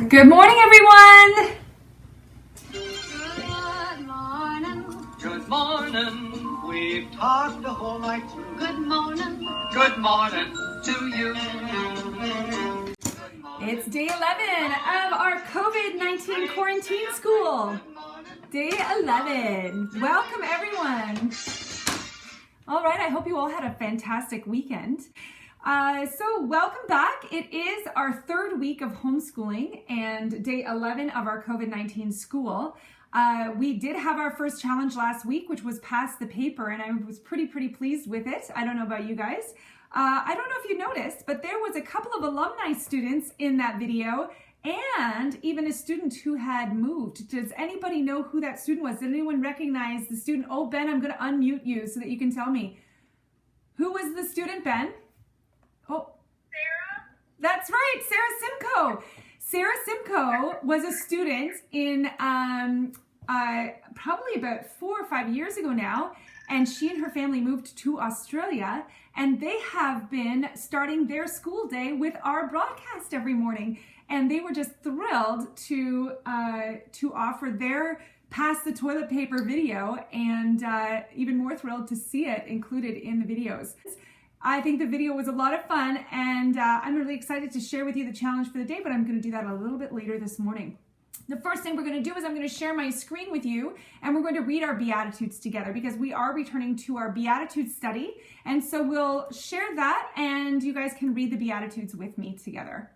Good morning, everyone. Good morning. Good morning. We've talked the whole night through. Good morning. Good morning to you. It's day 11 of our COVID-19 quarantine school. Day 11. Welcome, everyone. All right, I hope you all had a fantastic weekend. So welcome back. It is our third week of homeschooling and day 11 of our COVID-19 school. We did have our first challenge last week, which was pass the paper, and I was pretty pleased with it. I don't know about you guys. I don't know if you noticed, but there was a couple of alumni students in that video and even a student who had moved. Does anybody know who that student was? Did anyone recognize the student? Oh, Ben, I'm going to unmute you so that you can tell me. Who was the student, Ben? Oh, Sarah? That's right, Sarah Simcoe. Sarah Simcoe was a student in probably about 4 or 5 years ago now, and she and her family moved to Australia, and they have been starting their school day with our broadcast every morning, and they were just thrilled to offer their Pass the Toilet Paper video, and even more thrilled to see it included in the videos. I think the video was a lot of fun, and I'm really excited to share with you the challenge for the day, but I'm going to do that a little bit later this morning. The first thing we're going to do is I'm going to share my screen with you, and we're going to read our Beatitudes together because we are returning to our Beatitudes study, and so we'll share that, and you guys can read the Beatitudes with me together.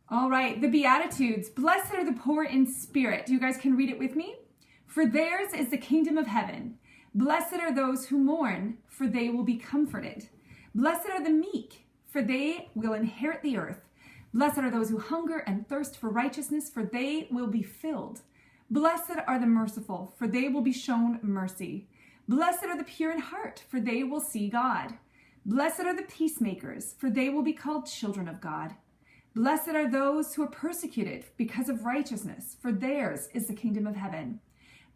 All right, the Beatitudes. Blessed are the poor in spirit. You guys can read it with me. For theirs is the kingdom of heaven. Blessed are those who mourn, for they will be comforted. Blessed are the meek, for they will inherit the earth. Blessed are those who hunger and thirst for righteousness, for they will be filled. Blessed are the merciful, for they will be shown mercy. Blessed are the pure in heart, for they will see God. Blessed are the peacemakers, for they will be called children of God. Blessed are those who are persecuted because of righteousness, for theirs is the kingdom of heaven.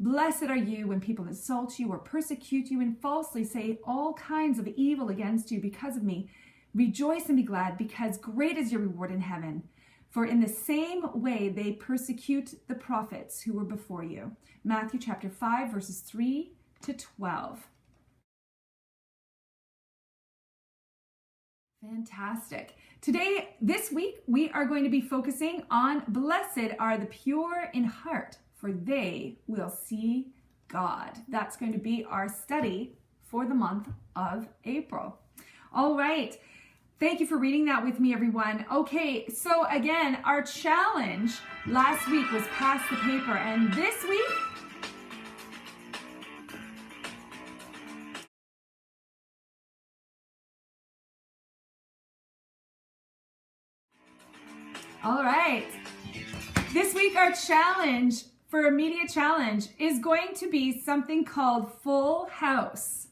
Blessed are you when people insult you or persecute you and falsely say all kinds of evil against you because of me. Rejoice and be glad, because great is your reward in heaven. For in the same way they persecute the prophets who were before you. Matthew chapter 5, verses 3 to 12. Fantastic. Today, this week, we are going to be focusing on blessed are the pure in heart, for they will see God. That's going to be our study for the month of April. All right. Thank you for reading that with me, everyone. Okay, so again, our challenge last week was pass the paper, and this week, all right. This week, our challenge for immediate challenge is going to be something called Full House.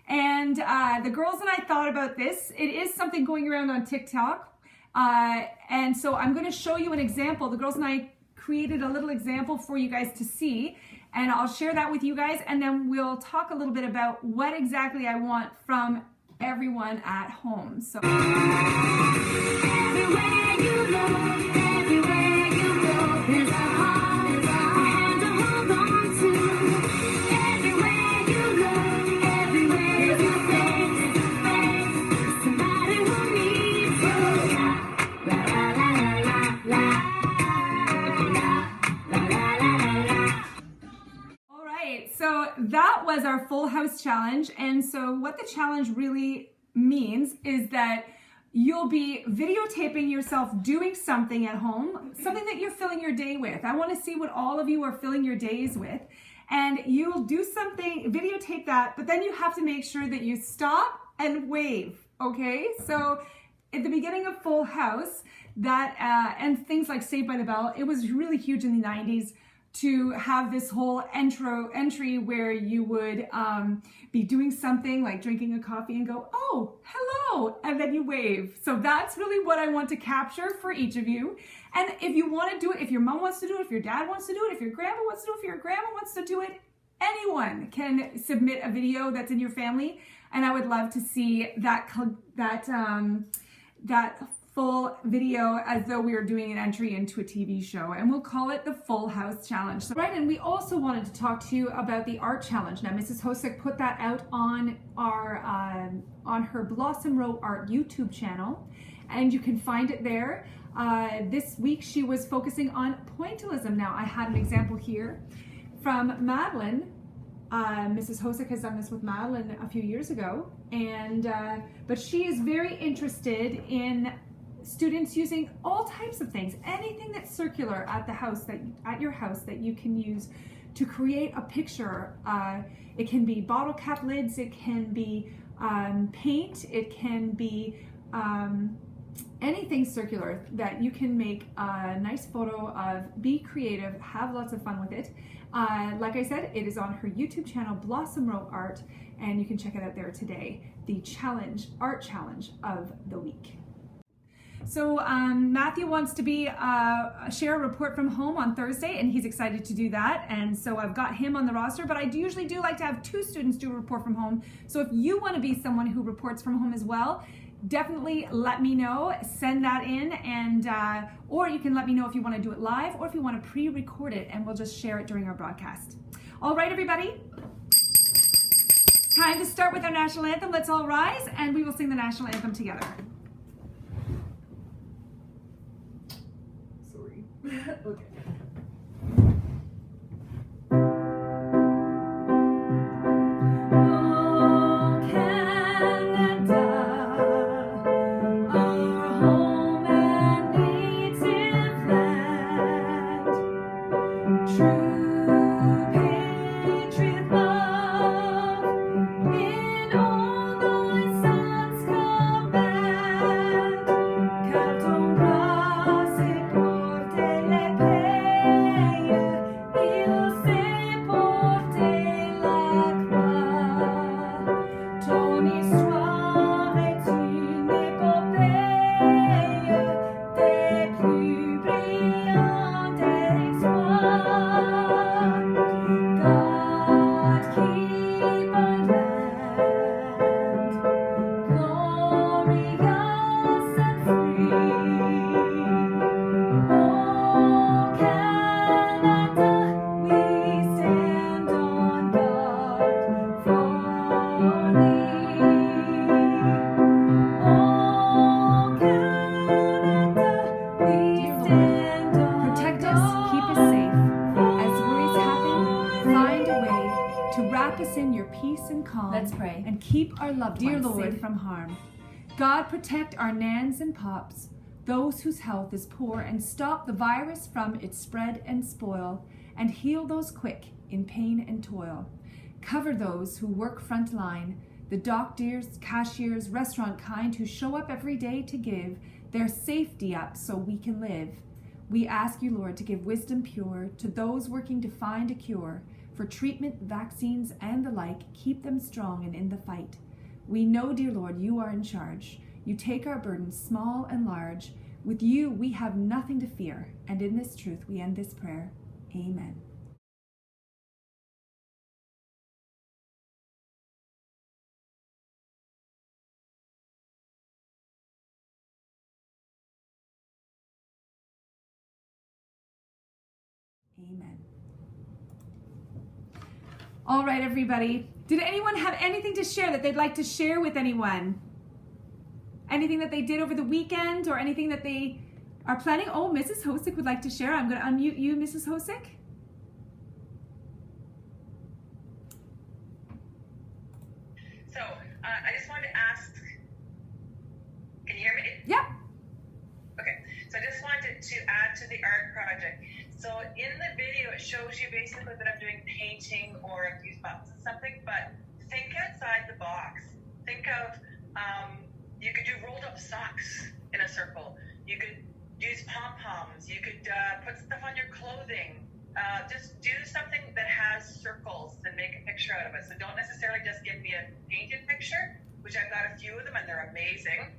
And the girls and I thought about this. It is something going around on TikTok. And so I'm going to show you an example. The girls and I created a little example for you guys to see. And I'll share that with you guys. And then we'll talk a little bit about what exactly I want from everyone at home. So. Everywhere you look, everywhere you go, there's a heart, there's a hand to hold on to. Everywhere you look, everywhere you face, somebody will need you. La la la la la la la la la la. All right, so that was our Full House challenge, and so what the challenge really means is that you'll be videotaping yourself doing something at home, something that you're filling your day with. I want to see what all of you are filling your days with. And you'll do something, videotape that, but then you have to make sure that you stop and wave, okay? So at the beginning of Full House, that and things like Saved by the Bell, it was really huge in the 90s to have this whole entry where you would be doing something like drinking a coffee and go, oh, hello, and then you wave. So that's really what I want to capture for each of you. And if you want to do it, if your mom wants to do it, if your dad wants to do it, if your grandma wants to do it, if your grandma wants to do it, anyone can submit a video that's in your family. And I would love to see that full video as though we were doing an entry into a TV show, and we'll call it the Full House Challenge. Right, and we also wanted to talk to you about the art challenge. Now, Mrs. Hosick put that out on her Blossom Row Art YouTube channel, and you can find it there. This week she was focusing on pointillism. Now, I had an example here from Madeline. Mrs. Hosick has done this with Madeline a few years ago, and but she is very interested in students using all types of things, anything that's circular at your house that you can use to create a picture. It can be bottle cap lids, it can be paint, it can be anything circular that you can make a nice photo of. Be creative, have lots of fun with it. Like I said, it is on her YouTube channel, Blossom Row Art, and you can check it out there today. The art challenge of the week. So Matthew wants to share a report from home on Thursday, and he's excited to do that. And so I've got him on the roster, but I usually do like to have 2 students do a report from home. So if you want to be someone who reports from home as well, definitely let me know, send that in, and or you can let me know if you want to do it live or if you want to pre-record it, and we'll just share it during our broadcast. All right, everybody, time to start with our national anthem. Let's all rise and we will sing the national anthem together. Sorry. Okay. Let's pray. And keep our loved Dear ones Lord, safe from harm. God, protect our nans and pops, those whose health is poor, and stop the virus from its spread and spoil, and heal those quick in pain and toil. Cover those who work front line, the doctors, cashiers, restaurant kind, who show up every day to give their safety up so we can live. We ask you, Lord, to give wisdom pure to those working to find a cure. For treatment, vaccines, and the like, keep them strong and in the fight. We know, dear Lord, you are in charge. You take our burdens, small and large. With you, we have nothing to fear. And in this truth, we end this prayer. Amen. Amen. All right, everybody. Did anyone have anything to share that they'd like to share with anyone? Anything that they did over the weekend or anything that they are planning? Oh, Mrs. Hosick would like to share. I'm going to unmute you, Mrs. Hosick. So, I just wanted to ask, can you hear me? Yeah. Okay, so I just wanted to add to the art project. So in the video, it shows you basically that I'm doing painting or a few spots and something, but think outside the box. Think of, you could do rolled up socks in a circle. You could use pom-poms. You could put stuff on your clothing. Just do something that has circles and make a picture out of it. So don't necessarily just give me a painted picture, which I've got a few of them and they're amazing.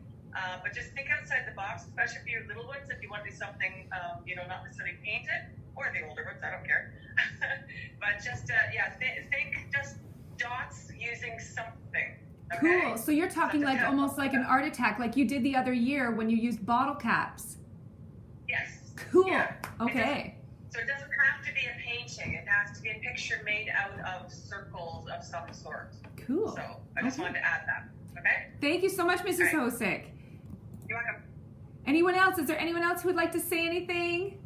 But just think outside the box, especially for your little ones, if you want to do something, not necessarily painted, or the older ones, I don't care. But just, think just dots using something. Okay? Cool. So you're talking That's a like test almost like an photo. art attack, like you did the other year when you used bottle caps. Yes. Cool. Yeah. Okay. So it doesn't have to be a painting. It has to be a picture made out of circles of some sort. Cool. So I just wanted to add that. Okay? Thank you so much, Mrs. All right. Hosick. You're welcome. Anyone else? Is there anyone else who would like to say anything?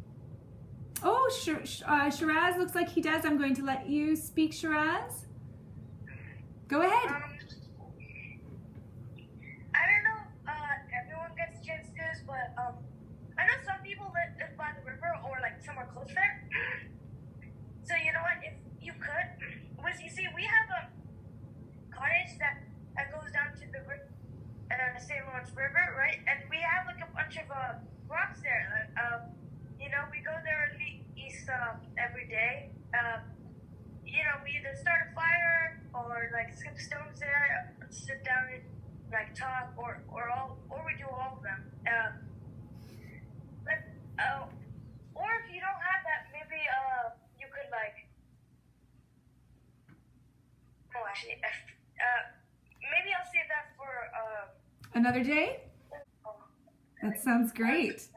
Oh, Shiraz looks like he does. I'm going to let you speak, Shiraz. Go ahead. I don't know everyone gets a chance to do this, but I know some people live by the river or like somewhere close there. So you know what, if you could, you see, we have a cottage that goes down to the St. Lawrence River, right? And we have like a bunch of rocks there. You know, we go there at least every day. You know, we either start a fire or like skip stones there, sit down and like talk, or we do all of them. Or if you don't have that, maybe you could like. Oh, actually, maybe I'll save that for Another day? That sounds great.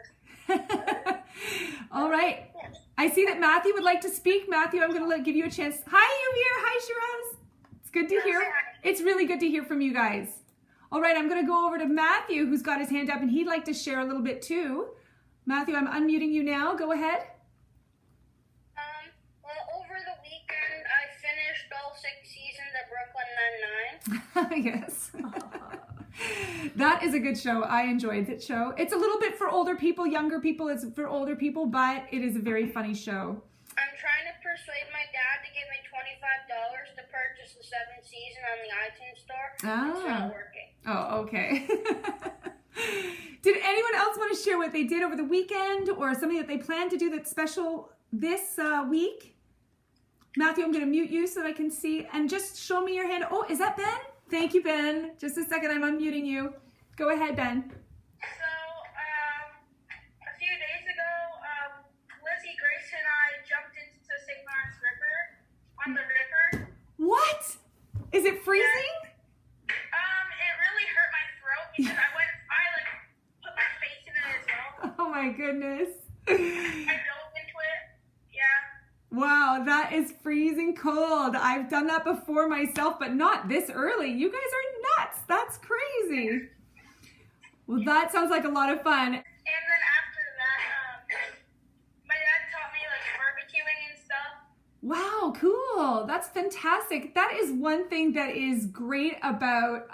All right. I see that Matthew would like to speak. Matthew, I'm going to give you a chance. Hi, you here. Hi, Shiraz. It's good to hear. It's really good to hear from you guys. All right, I'm going to go over to Matthew, who's got his hand up, and he'd like to share a little bit too. Matthew, I'm unmuting you now. Go ahead. Well, over the weekend, I finished all 6 seasons of Brooklyn Nine-Nine. Yes. That is a good show. I enjoyed that show. It's a little bit for older people, younger people. It's for older people, but it is a very funny show. I'm trying to persuade my dad to give me $25 to purchase the 7th season on the iTunes store. It's not working. Oh, okay. Did anyone else want to share what they did over the weekend or something that they plan to do that's special this week? Matthew, I'm going to mute you so that I can see. And just show me your hand. Oh, is that Ben? Thank you, Ben. Just a second, I'm unmuting you. Go ahead, Ben. So, a few days ago, Lizzie, Grace, and I jumped into the St. Lawrence River, on the river. What? Is it freezing? It really hurt my throat because I put my face in it as well. Oh my goodness. I dove into it. Yeah. Wow, that is freezing cold. I've done that before myself, but not this early. You guys are nuts. That's crazy. Well, that sounds like a lot of fun. And then after that, my dad taught me barbecuing and stuff. Wow, cool. That's fantastic. That is one thing that is great about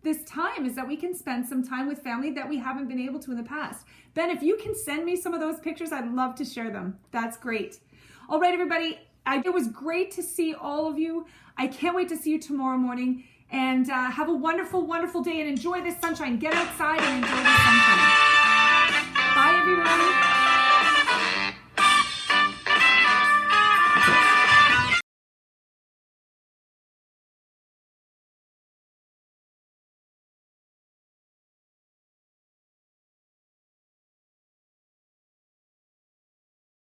this time is that we can spend some time with family that we haven't been able to in the past. Ben, if you can send me some of those pictures, I'd love to share them. That's great. All right, everybody. It was great to see all of you. I can't wait to see you tomorrow morning. And have a wonderful, wonderful day and enjoy the sunshine. Get outside and enjoy the sunshine. Bye, everyone.